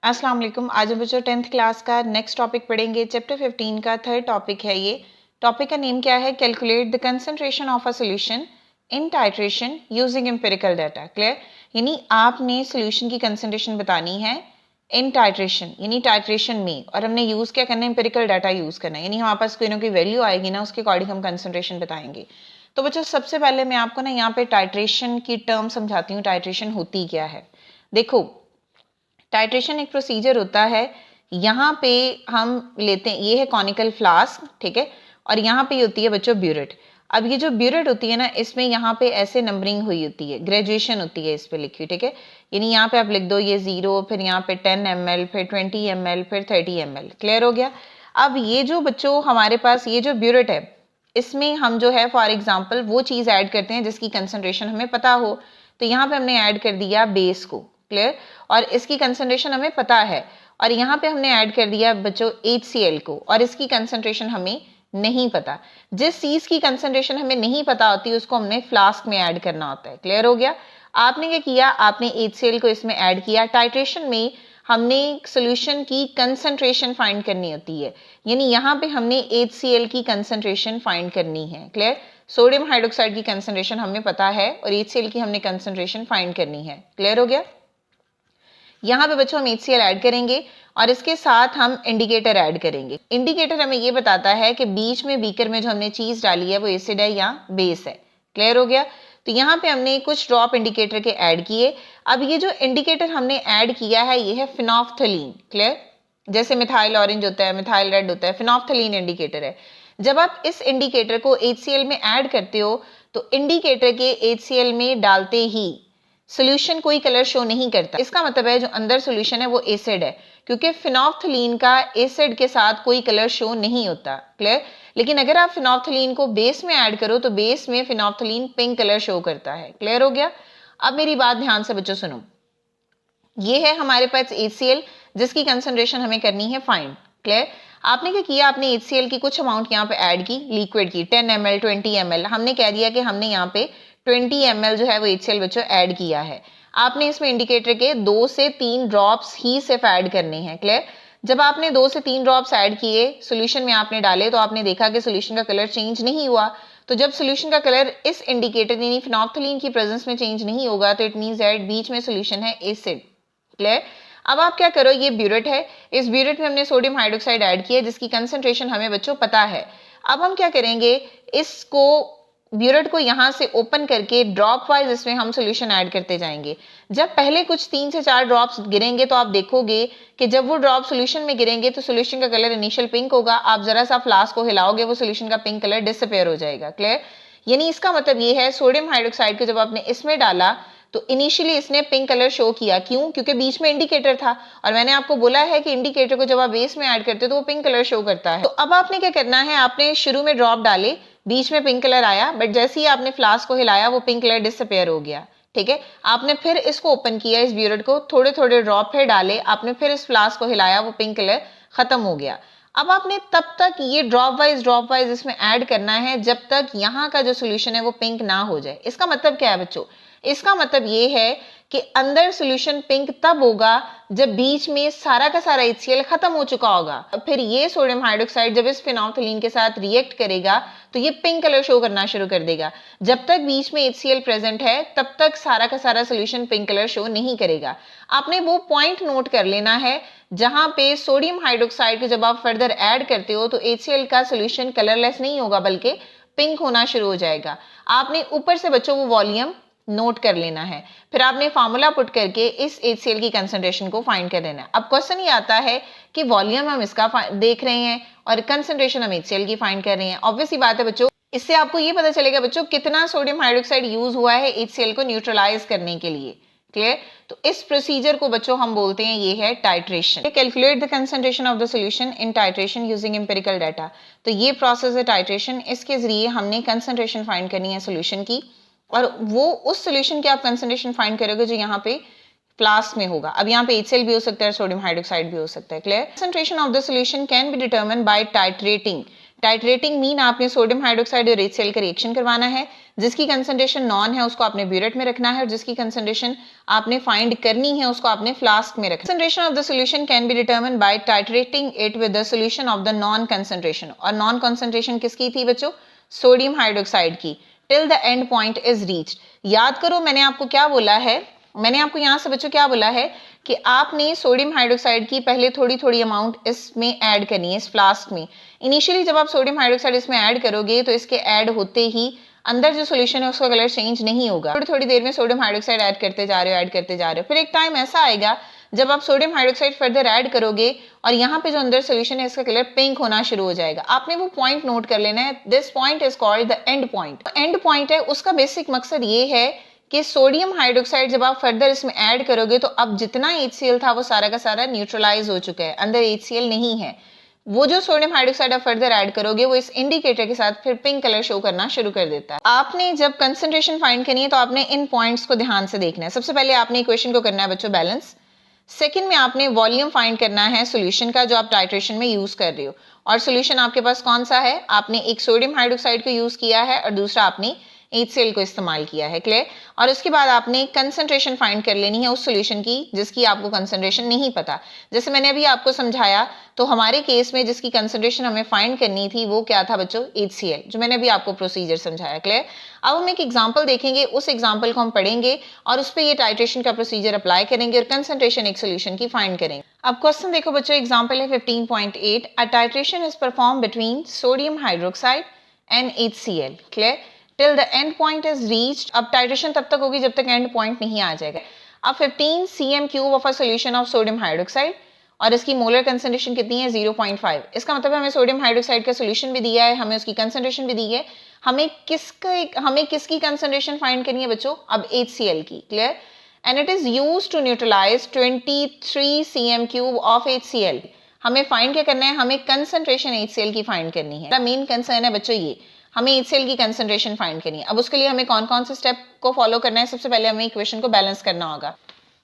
अस्सलाम वालेकुम। आज हम बच्चों 10th क्लास का नेक्स्ट टॉपिक पढ़ेंगे। चैप्टर 15 का थर्ड टॉपिक है ये। टॉपिक का नेम क्या है? Calculate the concentration of a solution in titration using empirical data. Clear? यानी आपने सॉल्यूशन की कंसंट्रेशन बतानी है इन टाइट्रेशन, यानी टाइट्रेशन में, और हमने यूज़ क्या करना है? एम्पिरिकल डाटा यूज़ करना है। यानी हमारे पास कोई ना कोई वैल्यू आएगी ना, उसके अकॉर्डिंग हम कंसंट्रेशन बताएंगे। तो बच्चों सबसे पहले मैं आपको ना यहाँ पे टाइट्रेशन की टर्म समझाती हूँ। टाइट्रेशन होती क्या है? देखो, टाइट्रेशन एक प्रोसीजर होता है। यहाँ पे हम लेते हैं, ये है कॉनिकल फ्लास्क, ठीक है, और यहाँ पे होती है बच्चों ब्यूरेट। अब ये जो ब्यूरेट होती है ना, इसमें यहाँ पे ऐसे नंबरिंग हुई होती है, ग्रेजुएशन होती है इस पे लिखी, ठीक है। यानी यहाँ पे आप लिख दो ये 0, फिर यहाँ पे 10 ml, फिर 20 ml, फिर 30 ml। क्लियर हो गया? अब ये जो बच्चों हमारे पास ये जो ब्यूरेट है, इसमें हम जो है फॉर एग्जाम्पल वो चीज़ ऐड करते हैं जिसकी कंसनट्रेशन हमें पता हो। तो यहाँ पे हमने ऐड कर दिया बेस को, क्लियर, और इसकी कंसंट्रेशन हमें पता है। और यहाँ पे हमने ऐड कर दिया बच्चों HCl को, और इसकी कंसंट्रेशन हमें नहीं पता। जिस चीज की कंसंट्रेशन हमें नहीं पता होती उसको हमने फ्लास्क में ऐड करना होता है। क्लियर हो गया? आपने क्या किया? आपने HCl को इसमें ऐड किया। टाइट्रेशन में हमने सोल्यूशन की कंसंट्रेशन फाइंड करनी होती है, यानी यहाँ पे हमने HCl की कंसंट्रेशन फाइंड करनी है। क्लियर? सोडियम हाइड्रोक्साइड की कंसंट्रेशन हमें पता है और HCl की हमने कंसंट्रेशन फाइंड करनी है। क्लियर हो गया? यहाँ पे बच्चों हम HCl ऐड करेंगे और इसके साथ हम इंडिकेटर ऐड करेंगे। इंडिकेटर हमें ये बताता है कि बीच में बीकर में जो हमने चीज डाली है वो एसिड है या बेस है। क्लियर हो गया? तो यहाँ पे हमने कुछ ड्रॉप इंडिकेटर के ऐड किए। अब ये जो इंडिकेटर हमने ऐड किया है ये है फिनोल्फथलीन। क्लियर? जैसे मिथाइल ऑरेंज होता है, मिथाइल रेड होता है, फिनोल्फथलीन इंडिकेटर है। जब आप इस इंडिकेटर को HCl में ऐड करते हो तो इंडिकेटर के HCl में डालते ही सोल्यूशन कोई कलर शो नहीं करता। इसका मतलब है जो अंदर सोल्यूशन है वो एसिड है, क्योंकि फिनोल्फथलीन का एसिड के साथ कोई कलर शो नहीं होता। क्लियर? लेकिन अगर आप फिनोल्फथलीन को बेस में ऐड करो तो बेस में फिनोल्फथलीन पिंक कलर शो करता है। क्लियर हो गया? अब मेरी बात ध्यान से बच्चों सुनो। ये है हमारे पास HCl जिसकी कंसंट्रेशन हमें करनी है फाइंड। क्लियर? आपने क्या किया? आपने HCl की कुछ अमाउंट यहाँ पे ऐड की, लिक्विड की, 10 ml, 20 ml। हमने कह दिया कि हमने यहाँ पे 20 ml जो है वो HCl बच्चों ऐड किया है। आपने इसमें इंडिकेटर के 2 से 3 ड्रॉप्स ही सिर्फ ऐड करने हैं। क्लियर? जब आपने 2 से 3 ड्रॉप्स ऐड किए, सोल्यूशन में आपने डाले, तो आपने देखा कि सोल्यूशन का कलर चेंज नहीं हुआ। तो जब सोल्यूशन का कलर इस इंडिकेटर यानी फिनोल्फथलीन की प्रेजेंस में चेंज नहीं होगा तो इट मींस दैट बीच में सोल्यूशन है एसिड। क्लियर? अब आप क्या करो, ये ब्यूरेट है, इस ब्यूरेट में हमने सोडियम हाइड्रोक्साइड ऐड किया जिसकी कंसंट्रेशन हमें बच्चों पता है। अब हम क्या करेंगे, इसको ब्यूरेट को यहाँ से ओपन करके ड्रॉप वाइज इसमें हम सोल्यूशन ऐड करते जाएंगे। जब पहले कुछ 3 से 4 ड्रॉप्स गिरेंगे तो आप देखोगे कि जब वो ड्रॉप सोल्यूशन में गिरेंगे तो सोल्यूशन का कलर इनिशियल पिंक होगा। आप जरा सा फ्लास्क को हिलाओगे वो सोल्यूशन का पिंक कलर डिसअपेयर हो जाएगा। क्लियर? यानी इसका मतलब ये है सोडियम हाइड्रोक्साइड को जब आपने इसमें डाला तो इनिशियली इसने पिंक कलर शो किया। क्यों? क्योंकि बीच में इंडिकेटर था, और मैंने आपको बोला है कि इंडिकेटर को जब आप बेस में ऐड करते हो तो वो पिंक कलर शो करता है। तो अब आपने क्या करना है, आपने शुरू में ड्रॉप डाले, बीच में पिंक कलर आया, बट जैसे ही आपने फ्लास्क को हिलाया वो पिंक कलर डिसअपेयर हो गया। ठीक है? आपने फिर इसको ओपन किया, इस ब्यूरेट को, थोड़े थोड़े ड्रॉप फिर डाले, आपने फिर इस फ्लास्क को हिलाया, वो पिंक कलर खत्म हो गया। अब आपने तब तक ये ड्रॉप वाइज इसमें ऐड करना है जब तक यहाँ का जो सोल्यूशन है वो पिंक ना हो जाए। इसका मतलब क्या है बच्चों? इसका मतलब ये है कि अंदर सोल्यूशन पिंक तब होगा जब बीच में सारा का सारा HCl खत्म हो चुका होगा। फिर ये सोडियम हाइड्रोक्साइड जब इस फिनोल्फथलीन के साथ रिएक्ट करेगा तो ये पिंक कलर शो करना शुरू कर देगा। जब तक बीच में HCl प्रेजेंट है तब तक सारा का सारा सोल्यूशन पिंक कलर शो नहीं करेगा। आपने वो पॉइंट नोट कर लेना है जहां पे सोडियम हाइड्रोक्साइड को जब आप फर्दर ऐड करते हो तो HCl का सोल्यूशन कलरलेस नहीं होगा बल्कि पिंक होना शुरू हो जाएगा। आपने ऊपर से बच्चों वो वॉल्यूम नोट कर लेना है, फिर आपने फार्मूला पुट करके इस HCl की कंसंट्रेशन को फाइंड कर लेना है। अब क्वेश्चन ये आता है कि वॉल्यूम हम इसका देख रहे हैं और कंसंट्रेशन हम HCl की फाइंड कर रहे हैं। ऑब्वियसली बात है बच्चों, इससे आपको ये पता चलेगा बच्चों कितना सोडियम हाइड्रोक्साइड यूज हुआ है HCl को न्यूट्रलाइज करने के लिए। क्लियर? तो इस प्रोसीजर को बच्चों हम बोलते हैं ये है titration. Calculate the concentration of the solution in titration using empirical data. तो ये प्रोसेस है टाइट्रेशन, इसके जरिए हमने कंसंट्रेशन फाइंड करनी है सॉल्यूशन की, और वो उस सॉल्यूशन की आप कंसंट्रेशन फाइंड करोगे जो यहाँ पे फ्लास्क में होगा। अब यहाँ पे HCl भी हो सकता है, सोडियम हाइड्रोक्साइड भी हो सकता है। Clear? Concentration of the solution can be determined by titrating. Titrating mean आपने सोडियम हाइड्रोक्साइड और HCl का रिएक्शन करवाना है, जिसकी कंसंट्रेशन नॉन है उसको आपने ब्यूरेट में रखना है, और जिसकी कंसंट्रेशन आपने फाइंड करनी है उसको आपने फ्लास्क में रखना है। Concentration of the solution can be determined by titrating it with the solution of the known concentration. और नॉन कंसंट्रेशन किसकी थी बच्चों? सोडियम हाइड्रोक्साइड की। Till the end point is reached. याद करो मैंने आपको क्या बोला है, मैंने आपको यहाँ से बच्चों क्या बोला है कि आपने सोडियम हाइड्रोक्साइड की पहले थोड़ी थोड़ी अमाउंट इसमें ऐड करनी है, इस फ्लास्क में। इनिशियली जब आप सोडियम हाइड्रोक्साइड इसमें ऐड करोगे तो इसके ऐड होते ही अंदर जो सोल्यूशन है उसका कलर चेंज नहीं होगा। थोड़ी थोड़ी देर में सोडियम हाइड्रोक्साइड ऐड करते जा रहे हो, फिर एक टाइम ऐसा आएगा जब आप सोडियम हाइड्रोक्साइड फर्दर ऐड करोगे और यहाँ पे जो अंदर सोल्यूशन है इसका कलर पिंक होना शुरू हो जाएगा। आपने वो पॉइंट नोट कर लेना है। This point is called the end point. And point है, उसका बेसिक मकसद ये है कि सोडियम हाइड्रोक्साइड जब आप फर्दर इसमें ऐड करोगे तो अब जितना HCl था वो सारा का सारा न्यूट्रलाइज हो चुका है, अंदर HCl नहीं है। वो जो सोडियम हाइड्रोक्साइड आप फर्दर ऐड करोगे वो इस इंडिकेटर के साथ फिर पिंक कलर शो करना शुरू कर देता है। आपने जब कंसंट्रेशन फाइंड करनी है तो आपने इन पॉइंट्स को ध्यान से देखना है। सबसे पहले आपने इक्वेशन को करना है बच्चों बैलेंस। सेकंड में आपने वॉल्यूम फाइंड करना है सॉल्यूशन का जो आप टाइट्रेशन में यूज कर रहे हो, और सॉल्यूशन आपके पास कौन सा है? आपने एक सोडियम हाइड्रोक्साइड को यूज किया है और दूसरा आपने HCl को इस्तेमाल किया है। क्लियर? और उसके बाद आपने कंसंट्रेशन फाइंड कर लेनी है उस सॉल्यूशन की जिसकी आपको कंसंट्रेशन नहीं पता। जैसे मैंने अभी आपको समझाया तो हमारे केस में जिसकी कंसंट्रेशन हमें फाइंड करनी थी वो क्या था बच्चों? HCl, जो मैंने अभी आपको प्रोसीजर समझाया। क्लियर? अब हम एक एग्जाम्पल देखेंगे, उस एग्जाम्पल को हम पढ़ेंगे और उस पर ये टाइट्रेशन का प्रोसीजर अप्लाई करेंगे और कंसंट्रेशन एक सोल्यूशन की फाइंड करेंगे। अब क्वेश्चन देखो बच्चों, एग्जाम्पल है 15.8। A titration is perform between sodium hydroxide and HCl। Clear? Till the end point is reached. अब टाइट्रेशन तब तक होगी जब तक एंड पॉइंट नहीं आ जाएगा। अब 15 cm³ of a solution of sodium hydroxide और इसकी मोलर कंसंट्रेशन कितनी है? 0.5। इसका मतलब हमें सोडियम हाइड्रोक्साइड का सॉल्यूशन भी दिया है, हमें उसकी कंसंट्रेशन भी दी है। हमें किसकी कंसंट्रेशन फाइंड करनी है बच्चों? अब HCl की। Clear? And it is used to neutralise 23 cm³ of HCl। हमें फाइंड क्या करना है? हमें कंसंट्रेशन HCl की फाइंड करनी है। मेन कंसर्न है बच्चों ये, हमें HCl की कंसंट्रेशन फाइंड करनी है। अब उसके लिए हमें कौन कौन से स्टेप को फॉलो करना है? सबसे पहले हमें इक्वेशन को बैलेंस करना होगा।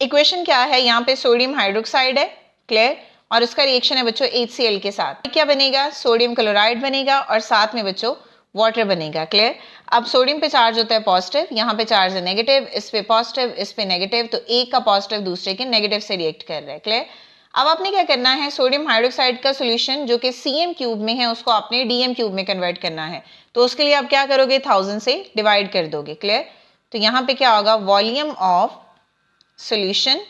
इक्वेशन क्या है? यहाँ पे सोडियम हाइड्रोक्साइड है। क्लियर? और उसका रिएक्शन है बच्चों HCl के साथ। क्या बनेगा? सोडियम क्लोराइड बनेगा और साथ में बच्चों वाटर बनेगा। क्लियर? अब सोडियम पे चार्ज होता है पॉजिटिव, यहाँ पे चार्ज है नेगेटिव, इस पे पॉजिटिव इस पे नेगेटिव, तो एक का पॉजिटिव दूसरे के नेगेटिव से रिएक्ट कर रहा है। क्लियर? अब आपने क्या करना है? सोडियम हाइड्रोक्साइड का सॉल्यूशन जो कि cm³ में है उसको आपने dm³ में कन्वर्ट करना है। तो उसके लिए आप क्या करोगे? 1000 से डिवाइड कर दोगे। क्लियर? तो यहाँ पे क्या होगा? Volume of solution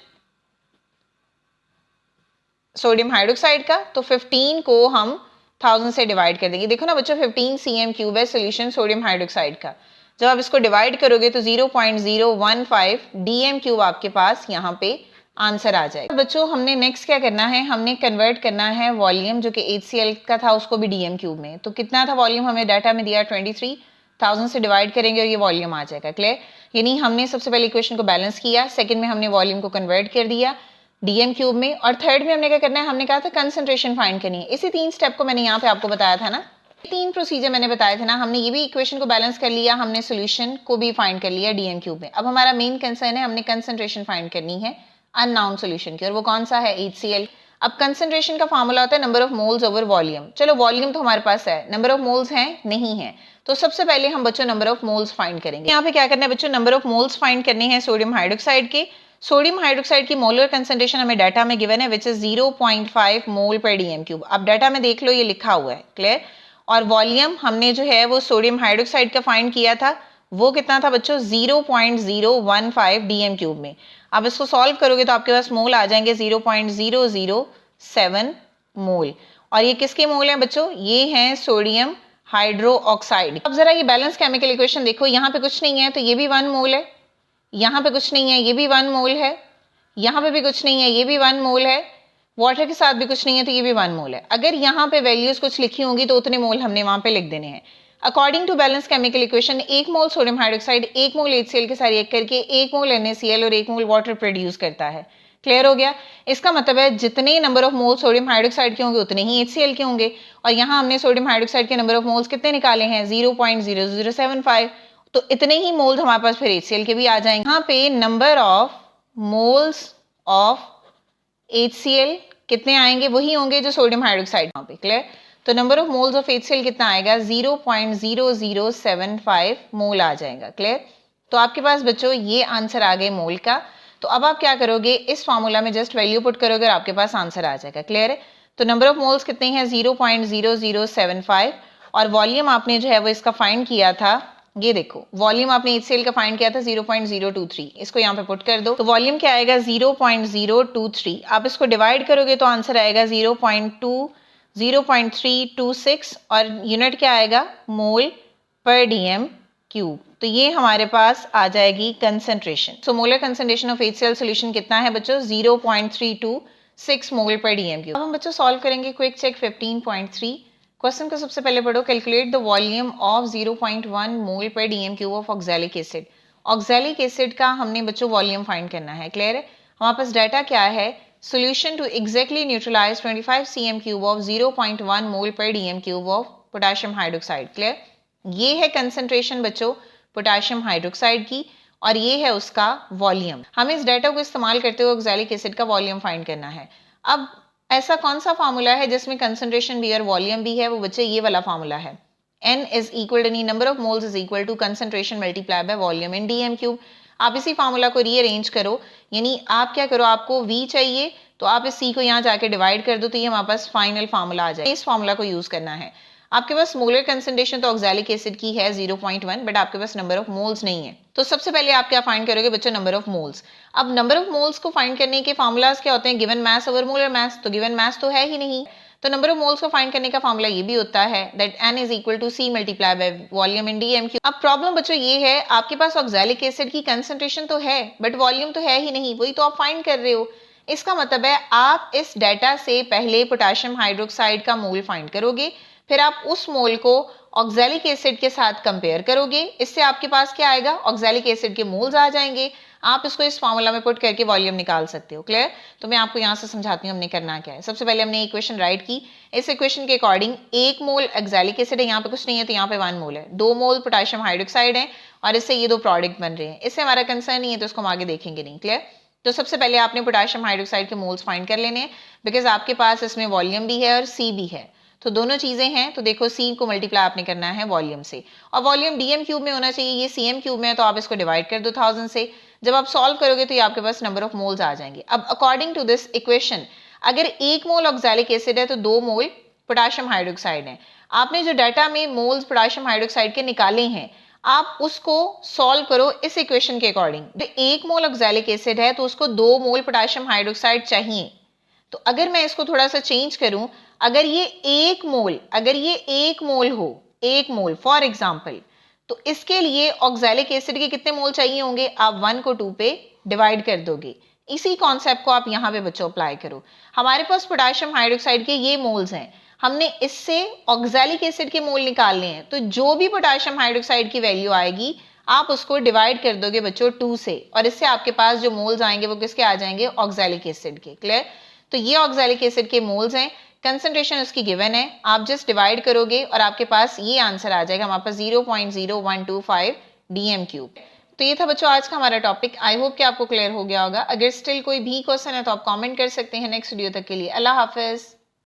sodium hydroxide का, तो 15 को हम 1000 से डिवाइड कर देंगे। देखो ना बच्चों, 15 cm³ है सॉल्यूशन सोडियम हाइड्रोक्साइड का। जब आप इसको डिवाइड करोगे तो 0.015 dm³ आपके पास यहाँ पे आंसर आ जाएगा। बच्चों हमने नेक्स्ट क्या करना है? हमने कन्वर्ट करना है वॉल्यूम जो कि HCl का था उसको भी dm³ में। तो कितना था वॉल्यूम? हमें डाटा में दिया 23, 1000 से डिवाइड करेंगे और ये वॉल्यूम आ जाएगा। क्लियर? यानी हमने सबसे पहले इक्वेशन को बैलेंस किया, सेकंड में हमने वॉल्यूम को कन्वर्ट कर दिया dm³ में, और थर्ड में हमने क्या करना है? हमने कहा था कंसंट्रेशन फाइंड करनी है। इसी 3 स्टेप को मैंने यहाँ पे आपको बताया था ना, 3 प्रोसीजर मैंने बताए थे ना। हमने ये भी इक्वेशन को बैलेंस कर लिया, हमने सोल्यूशन को भी फाइंड कर लिया dm³ में। अब हमारा मेन कंसर्न है, हमने कंसंट्रेशन फाइंड करनी है अननाउन सॉल्यूशन की, और वो कौन सा है? HCl। अब कंसंट्रेशन का फार्मूला होता है number of moles over volume. चलो वॉल्यूम तो हमारे पास है, नंबर ऑफ मोल्स हैं नहीं है, तो सबसे पहले हम बच्चों नंबर ऑफ मोल्स फाइंड करेंगे। यहाँ पे क्या करना है बच्चों? नंबर ऑफ मोल्स फाइंड करने हैं सोडियम हाइड्रोक्साइड के। सोडियम हाइड्रोक्साइड की मोलर कंसंट्रेशन हमें डाटा में गिवन है विच इज 0.5 मोल पर dm³। अब डाटा में देख लो ये लिखा हुआ है। क्लियर? और वॉल्यूम हमने जो है वो सोडियम हाइड्रोक्साइड का फाइंड किया था, वो कितना था बच्चों? 0.015 dm³ में। अब इसको सॉल्व करोगे तो आपके पास मोल आ जाएंगे 0.007 मोल। और ये किसके मोल हैं बच्चों? ये हैं सोडियम हाइड्रोक्साइड। अब जरा ये बैलेंस केमिकल इक्वेशन देखो, यहाँ पे कुछ नहीं है तो ये भी 1 मोल है, यहाँ पे कुछ नहीं है ये भी 1 मोल है, यहाँ पे भी कुछ नहीं है ये भी 1 मोल है, वाटर के साथ भी कुछ नहीं है तो ये भी 1 मोल है। अगर यहाँ पे वैल्यूज कुछ लिखी होंगी तो उतने मोल हमने वहां पे लिख देने हैं। According to balance chemical equation 1 mole sodium hydroxide 1 mole HCl के साथ रिएक्ट करके 1 मोल NaCl और 1 मोल वाटर प्रोड्यूस करता है। क्लियर हो गया? इसका मतलब है जितने number of mole sodium hydroxide के होंगे उतने ही HCl के होंगे, और यहाँ हमने सोडियम हाइड्रोक्साइड के नंबर ऑफ मोल्स कितने निकाले हैं? 0.0075। तो इतने ही मोल्स हमारे पास फिर HCl के भी आ जाएंगे। यहाँ पे number of moles of HCl कितने आएंगे? वही होंगे जो सोडियम हाइड्रोक्साइड यहाँ पे। क्लियर? तो number of moles of HCl कितना आएगा, 0.0075 मोल आ जाएगा। क्लियर? तो आपके पास बच्चों ये आंसर आ गए मोल का। तो अब आप क्या करोगे, इस फॉर्मूला में जस्ट वैल्यू पुट करोगे और आपके पास आंसर आ जाएगा। क्लियर है? तो नंबर ऑफ मोल्स कितने हैं, 0.0075, और वॉल्यूम आपने जो है वो इसका फाइंड किया था, ये देखो वॉल्यूम आपने HCl का फाइंड किया था 0.023, इसको यहाँ पे पुट कर दो। तो वॉल्यूम क्या आएगा, 0.023। आप इसको डिवाइड करोगे तो आंसर आएगा 0.326, और यूनिट क्या आएगा, मोल पर डीएम क्यूब। तो ये हमारे पास आ जाएगी concentration. So molar concentration of HCl solution कितना है बच्चों, 0.326 मोल पर डीएम क्यूब। अब हम बच्चों सॉल्व करेंगे क्विक चेक 15.3। क्वेश्चन को सबसे पहले पढ़ो, कैलकुलेट द वॉल्यूम ऑफ 0.1 मोल पर DM cube of oxalic acid. Oxalic acid का हमने बच्चों वॉल्यूम फाइंड करना है। क्लियर है? हमारे पास डाटा क्या है, solution to exactly neutralize 25 cm cube of 0.1 मोल पर DM cube of potassium hydroxide. Clear? ये है कंसंट्रेशन बच्चों पोटेशियम हाइड्रोक्साइड की, और ये है उसका वॉल्यूम। हमें इस डाटा को इस्तेमाल करते हुए ऑक्सैलिक एसिड का वॉल्यूम फाइंड करना है। अब ऐसा कौन सा फार्मूला है जिसमें कंसंट्रेशन भी और वॉल्यूम भी है, वो बच्चे ये वाला फार्मूला है, N is equal to number of moles is equal to concentration multiply by volume in dm cube. आप इसी फार्मूला को रीअरेंज करो, यानी आप क्या करो, आपको V चाहिए तो आप इस C को यहाँ जाके डिवाइड कर दो, तो ये हमारे पास फाइनल फार्मूला आ जाए। इस फार्मूला को यूज करना है। आपके पास मोलर कंसंट्रेशन तो ऑक्सैलिक एसिड की है 0.1, बट आपके पास नंबर ऑफ मोल्स नहीं है। तो सबसे पहले आप क्या फाइंड करोगे बच्चों, नंबर ऑफ मोल्स। अब नंबर ऑफ मोल्स को फाइंड करने के फार्मूलाज क्या होते हैं, given mass over molar mass. तो गिवन मास तो है ही नहीं, तो नंबर ऑफ मोल्स को फाइंड करने का फार्मूला ये भी होता है that N is equal to C multiply by volume in dm cube. अब प्रॉब्लम बच्चों ये है, आपके पास ऑक्सैलिक एसिड की कंसंट्रेशन तो है बट वॉल्यूम तो है ही नहीं, वही तो आप फाइंड कर रहे हो। इसका मतलब है आप इस डाटा से पहले पोटेशियम हाइड्रोक्साइड का मोल फाइंड करोगे, फिर आप उस मोल को ऑक्सैलिक एसिड के साथ कंपेयर करोगे, इससे आपके पास क्या आएगा, ऑक्सैलिक एसिड के मोल्स आ जाएंगे। आप इसको इस फार्मूला में पुट करके वॉल्यूम निकाल सकते हो। क्लियर? तो मैं आपको यहाँ से समझाती हूँ हमने करना क्या है। सबसे पहले हमने इक्वेशन राइट की, इस इक्वेशन के अकॉर्डिंग 1 मोल ऑक्सैलिक एसिड है, यहाँ पे कुछ नहीं है तो यहाँ पे 1 मोल है, 2 मोल पोटेशियम हाइड्रोक्साइड है, और इससे ये 2 प्रोडक्ट बन रहे हैं। इससे हमारा कंसर्न नहीं है तो इसको हम आगे देखेंगे नहीं। क्लियर? तो सबसे पहले आपने पोटेशियम हाइड्रोक्साइड के मोल्स फाइंड कर लेने हैं, बिकॉज आपके पास इसमें वॉल्यूम भी है और C भी है, तो दोनों चीजें हैं। तो देखो C को मल्टीप्लाई आपने करना है वॉल्यूम से, और वॉल्यूम डीएम क्यूब में होना चाहिए, ये CM क्यूब में है, तो आप इसको डिवाइड कर दो 1000 से। जब आप सॉल्व करोगे तो ये आपके पास नंबर ऑफ मोल्स आ जाएंगे। अब अकॉर्डिंग टू दिस इक्वेशन, अगर 1 मोल ऑक्सैलिक एसिड है तो 2 मोल पोटेशियम हाइड्रोक्साइड है। आपने जो डाटा में मोल्स पोटेशियम हाइड्रोक्साइड के निकाले हैं, आप उसको सॉल्व करो इस इक्वेशन के अकॉर्डिंग। 1 मोल ऑक्सैलिक एसिड है तो उसको 2 मोल पोटेशियम हाइड्रोक्साइड चाहिए। तो अगर मैं इसको थोड़ा सा चेंज करूं, अगर ये 1 मोल हो, 1 मोल फॉर एग्जाम्पल, तो इसके लिए ऑक्सैलिक एसिड के कितने मोल चाहिए होंगे, आप 1 को 2 पे डिवाइड कर दोगे। इसी कॉन्सेप्ट को आप यहाँ पे बच्चों अप्लाई करो। हमारे पास पोटेशियम हाइड्रोक्साइड के ये मोल्स हैं, हमने इससे ऑक्सैलिक एसिड के मोल निकालने हैं, तो जो भी पोटेशियम हाइड्रोक्साइड की वैल्यू आएगी आप उसको डिवाइड कर दोगे बच्चों 2 से, और इससे आपके पास जो मोल्स आएंगे वो किसके आ जाएंगे, ऑक्सैलिक एसिड के। क्लियर? तो ये ऑक्सैलिक एसिड के मोल्स हैं, कंसंट्रेशन उसकी गिवन है, आप जस्ट डिवाइड करोगे और आपके पास ये आंसर आ जाएगा हमारे पास 0.0125 डीएम क्यूब। तो ये था बच्चों आज का हमारा टॉपिक। आई होप कि आपको क्लियर हो गया होगा। अगर स्टिल कोई भी क्वेश्चन है तो आप कमेंट कर सकते हैं। नेक्स्ट वीडियो तक के लिए अल्लाह हाफिज।